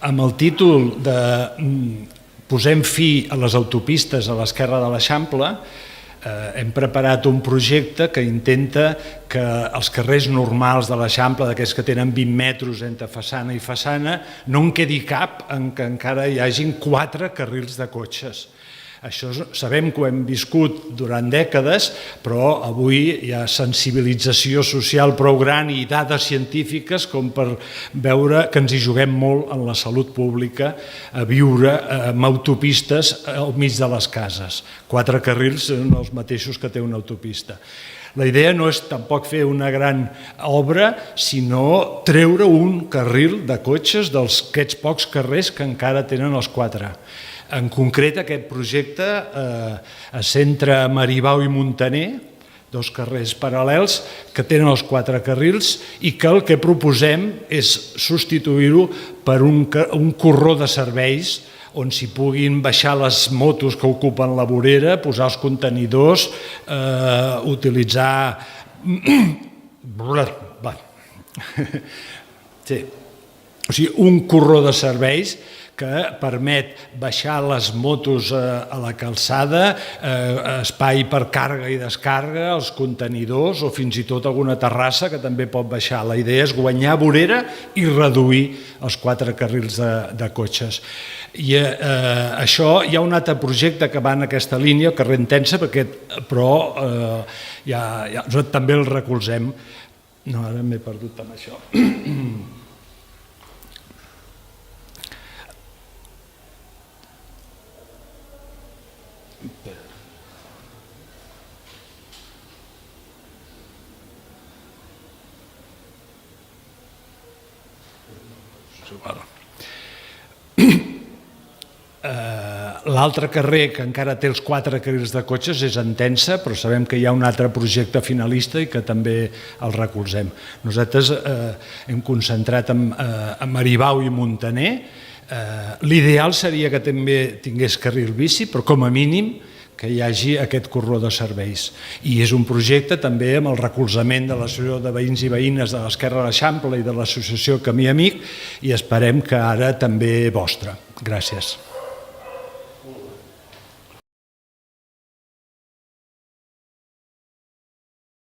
Amb el títol de Posem fi a les autopistes a l'esquerra de l'Eixample, hem preparat un projecte que intenta que els carrers normals de l'Eixample, d'aquests que tenen 20 metres entre façana i façana, no en quedi cap en què encara hi hagin 4 carrils de cotxes. Això sabem que ho hem viscut durant dècades, però avui hi ha sensibilització social prou gran i dades científiques com per veure que ens hi juguem molt en la salut pública a viure amb autopistes al mig de les cases. 4 carrils són els mateixos que té una autopista. La idea no és tampoc fer una gran obra, sinó treure un carril de cotxes d'aquests pocs carrers que encara tenen els 4. En concret, aquest projecte es centra a Maribau i Muntaner, 2 carrers paral·lels que tenen els 4 carrils i que el que proposem és substituir-ho per un corredor de serveis on s'hi puguin baixar les motos que ocupen la vorera, posar els contenidors, utilitzar... Sí. O sigui, un corredor de serveis que permet baixar les motos a la calçada, espai per càrrega i descàrrega, els contenidors o fins i tot alguna terrassa que també pot baixar. La idea és guanyar vorera i reduir els 4 carrils de cotxes. I això hi ha un altre projecte que va en aquesta línia, el carrer Entença, però també el recolzem. No, ara m'he perdut amb això. L'altre carrer que encara té els 4 carrils de cotxes és Entença, però sabem que hi ha un altre projecte finalista i que també el recolzem. Nosaltres hem concentrat en Maribau i Muntaner. L'ideal seria que també tingués carril bici, però com a mínim que hi hagi aquest corredor de serveis. I és un projecte també amb el recolzament de l'Associació de Veïns i Veïnes de l'Esquerra de l'Eixample i de l'Associació Camí Amic i esperem que ara també vostre. Gràcies.